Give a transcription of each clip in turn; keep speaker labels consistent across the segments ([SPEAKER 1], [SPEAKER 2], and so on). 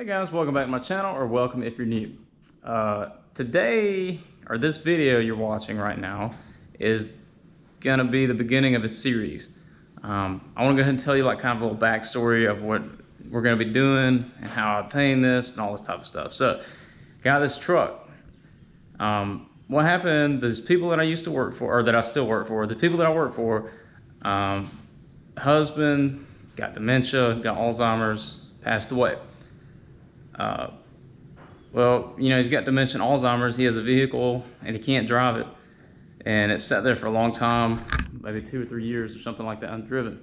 [SPEAKER 1] Hey guys, welcome back to my channel, or welcome if you're new. Today, or this video you're watching right now, is gonna be the beginning of a series. I want to go ahead and tell you like kind of a little backstory of what we're gonna be doing and how I obtained this and all this type of stuff. So, got this truck. What happened? There's people that I used to work for, or that I still work for. The people that I work for, husband got dementia, got Alzheimer's, passed away. Well, you know, he's got dementia and Alzheimer's. He has a vehicle and he can't drive it, and it's sat there for a long time, maybe 2 or 3 years or something like that, undriven.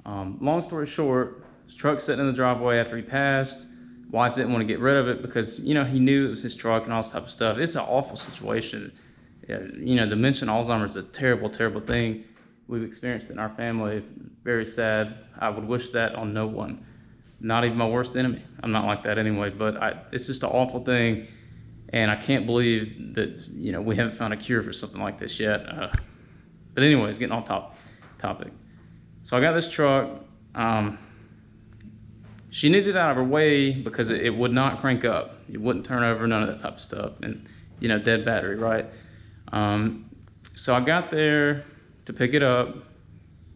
[SPEAKER 1] Long story short, his truck's sitting in the driveway after he passed. Wife didn't want to get rid of it because, you know, he knew it was his truck and all this type of stuff. It's an awful situation. You know, dementia and Alzheimer's is a terrible, terrible thing. We've experienced it in our family. Very sad. I would wish that on no one. Not even my worst enemy. I'm not like that anyway, but it's just an awful thing, and I can't believe that, you know, we haven't found a cure for something like this yet. But anyways, getting off topic. So I got this truck. She needed it out of her way because it would not crank up. It wouldn't turn over, none of that type of stuff, and, you know, dead battery, right? So I got there to pick it up.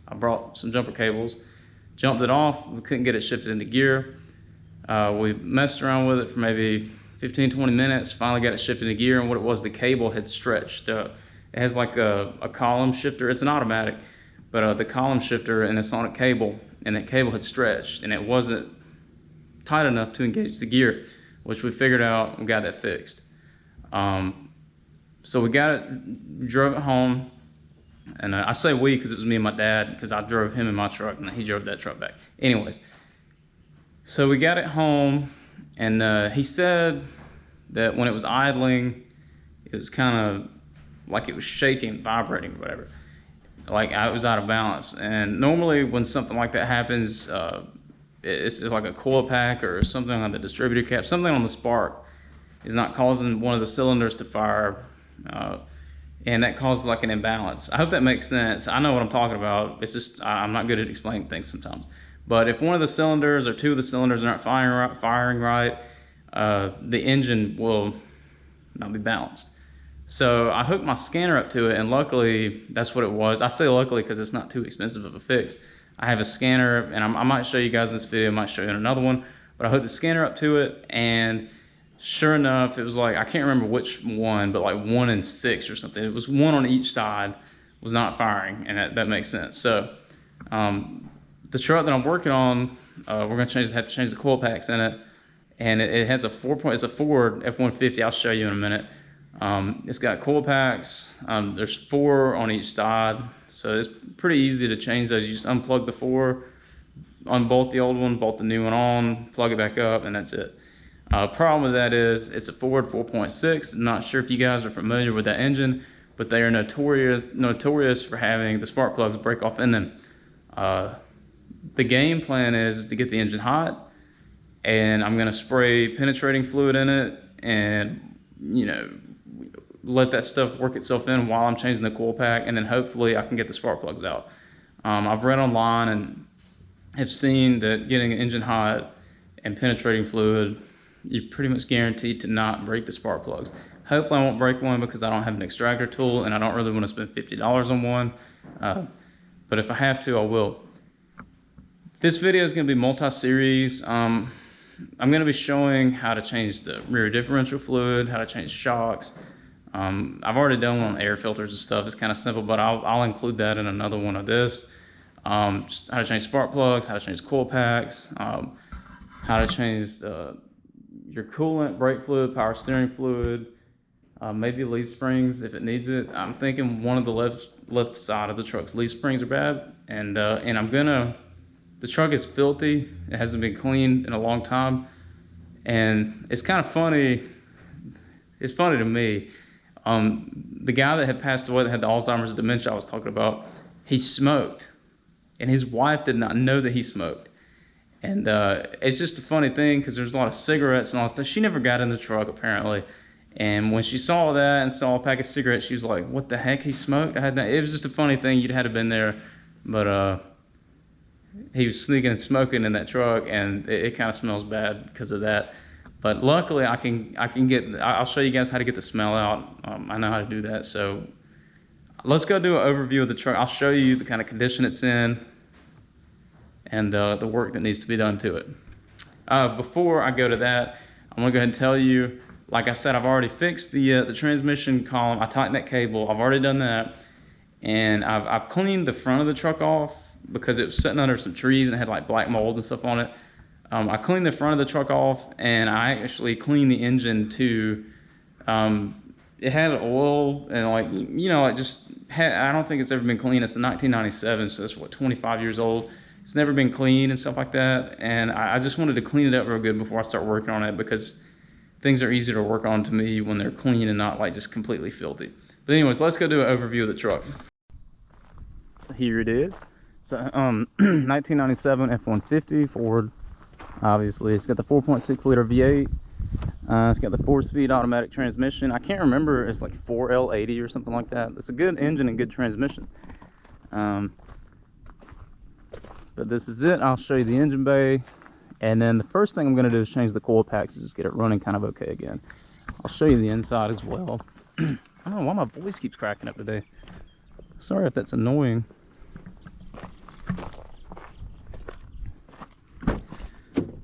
[SPEAKER 1] I brought some jumper cables. Jumped it off, we couldn't get it shifted into gear. We messed around with it for maybe 15-20 minutes, finally got it shifted into gear, and what it was, the cable had stretched. It has like a column shifter. It's an automatic, but the column shifter, and it's on a cable, and that cable had stretched, and it wasn't tight enough to engage the gear, which we figured out and got that fixed. So we got it, drove it home. And I say we because it was me and my dad, because I drove him in my truck and he drove that truck back. Anyways, so we got it home, and he said that when it was idling, it was kind of like it was shaking, vibrating, whatever. Like I was out of balance. And normally when something like that happens, it's like a coil pack or something on the distributor cap, something on the spark is not causing one of the cylinders to fire. And that causes like an imbalance. I hope that makes sense. I know what I'm talking about. It's just I'm not good at explaining things sometimes. But if one of the cylinders or two of the cylinders aren't firing right, the engine will not be balanced. So I hooked my scanner up to it, and luckily that's what it was. I say luckily because it's not too expensive of a fix. I have a scanner, and I might show you guys in this video. I might show you in another one. But I hooked the scanner up to it, and sure enough, it was like, I can't remember which one, but like 1 and 6 or something. It was one on each side was not firing, and that makes sense. So the truck that I'm working on, we're gonna have to change the coil packs in it, and it has it's a Ford F150. I'll show you in a minute. It's got coil packs. There's 4 on each side, so it's pretty easy to change those. You just unplug the 4, unbolt the old one, bolt the new one on, plug it back up, and that's it. Problem with that is it's a Ford 4.6. Not sure if you guys are familiar with that engine, but they are notorious for having the spark plugs break off in them. The game plan is to get the engine hot, and I'm gonna spray penetrating fluid in it, and, you know, let that stuff work itself in while I'm changing the coil pack, and then hopefully I can get the spark plugs out. I've read online and have seen that getting an engine hot and penetrating fluid, you're pretty much guaranteed to not break the spark plugs. Hopefully I won't break one because I don't have an extractor tool, and I don't really want to spend $50 on one. But if I have to, I will. This video is going to be multi-series. I'm going to be showing how to change the rear differential fluid, how to change shocks. I've already done one on air filters and stuff. It's kind of simple, but I'll include that in another one of this. Just how to change spark plugs, how to change coil packs, how to change your coolant, brake fluid, power steering fluid, maybe leaf springs if it needs it. I'm thinking one of the left side of the truck's leaf springs are bad, and the truck is filthy. It hasn't been cleaned in a long time, and it's kind of funny. It's funny to me. The guy that had passed away, that had the Alzheimer's and dementia I was talking about, he smoked, and his wife did not know that he smoked. And it's just a funny thing because there's a lot of cigarettes and all that stuff. She never got in the truck, apparently. And when she saw that and saw a pack of cigarettes, she was like, what the heck, he smoked? It was just a funny thing. You'd have been there. But he was sneaking and smoking in that truck, and it kind of smells bad because of that. But luckily, I'll show you guys how to get the smell out. I know how to do that. So let's go do an overview of the truck. I'll show you the kind of condition it's in and the work that needs to be done to it. Before I go to that, I'm gonna go ahead and tell you, like I said, I've already fixed the transmission column. I tightened that cable. I've already done that. And I've cleaned the front of the truck off because it was sitting under some trees and it had like black mold and stuff on it. I cleaned the front of the truck off, and I actually cleaned the engine too. It had oil and like, you know, it just had, I don't think it's ever been cleaned. It's a 1997, so it's what, 25 years old. It's never been cleaned and stuff like that. And I just wanted to clean it up real good before I start working on it, because things are easier to work on to me when they're clean and not like just completely filthy. But anyways, let's go do an overview of the truck. Here it is. So 1997 F150 Ford. Obviously, it's got the 4.6 liter V8. It's got the 4-speed automatic transmission. I can't remember, it's like 4L80 or something like that. It's a good engine and good transmission. But this is it. I'll show you the engine bay, and then the first thing I'm going to do is change the coil packs to just get it running kind of okay again. I'll show you the inside as well. I don't know why my voice keeps cracking up today. Sorry if that's annoying.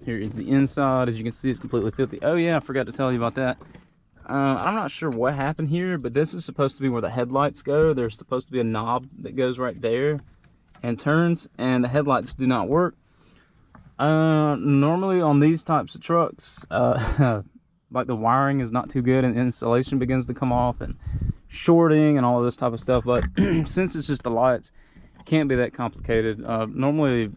[SPEAKER 1] Here is the inside. As you can see, it's completely filthy. Oh yeah, I forgot to tell you about that. I'm not sure what happened here, but this is supposed to be where the headlights go. There's supposed to be a knob that goes right there and turns, and the headlights do not work. Normally on these types of trucks, like the wiring is not too good and insulation begins to come off and shorting and all of this type of stuff. But since it's just the lights, it can't be that complicated. Normally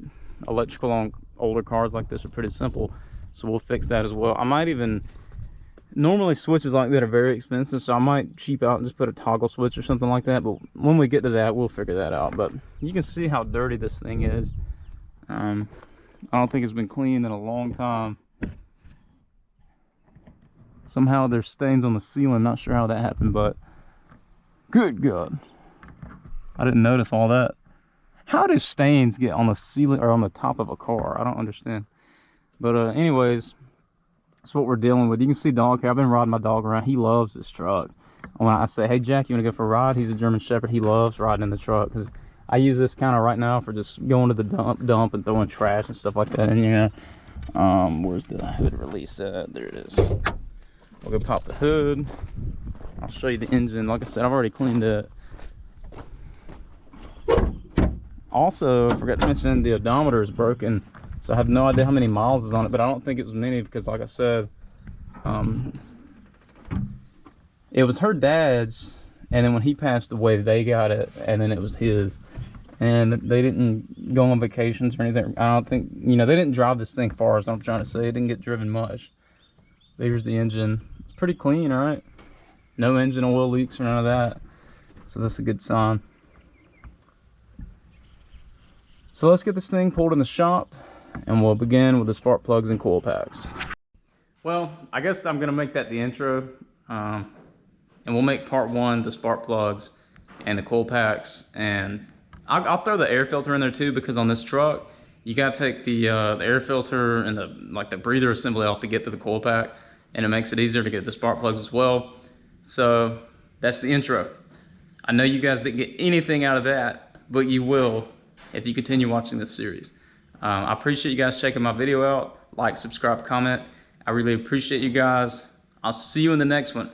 [SPEAKER 1] electrical on older cars like this are pretty simple, so we'll fix that as well. I might even, normally switches like that are very expensive, so I might cheap out and just put a toggle switch or something like that, but when we get to that, we'll figure that out. But you can see how dirty this thing is. I don't think it's been cleaned in a long time. Somehow there's stains on the ceiling. Not sure how that happened, but good God, I didn't notice all that. How do stains get on the ceiling or on the top of a car? I don't understand. But anyways, that's what we're dealing with. You can see dog hair. I've been riding my dog around. He loves this truck. When I say, hey Jack, you want to go for a ride? He's a German Shepherd. He loves riding in the truck, because I use this kind of right now for just going to the dump and throwing trash and stuff like that in here. Where's the hood release at? There it is. We'll go pop the hood. I'll show you the engine. Like I said, I've already cleaned it. Also, I forgot to mention the odometer is broken, so I have no idea how many miles is on it, but I don't think it was many, because like I said, it was her dad's, and then when he passed away, they got it, and then it was his, and they didn't go on vacations or anything. I don't think, you know, they didn't drive this thing far, as I'm trying to say. It didn't get driven much. Here's the engine. It's pretty clean, right? No engine oil leaks or none of that, so that's a good sign. So let's get this thing pulled in the shop, and we'll begin with the spark plugs and coil packs. Well, I guess I'm gonna make that the intro, and we'll make part one, the spark plugs and the coil packs, and I'll throw the air filter in there too, because on this truck, you gotta take the air filter and the breather assembly off to get to the coil pack, and it makes it easier to get the spark plugs as well. So that's the intro. I know you guys didn't get anything out of that, but you will if you continue watching this series. I appreciate you guys checking my video out. Like, subscribe, comment. I really appreciate you guys. I'll see you in the next one.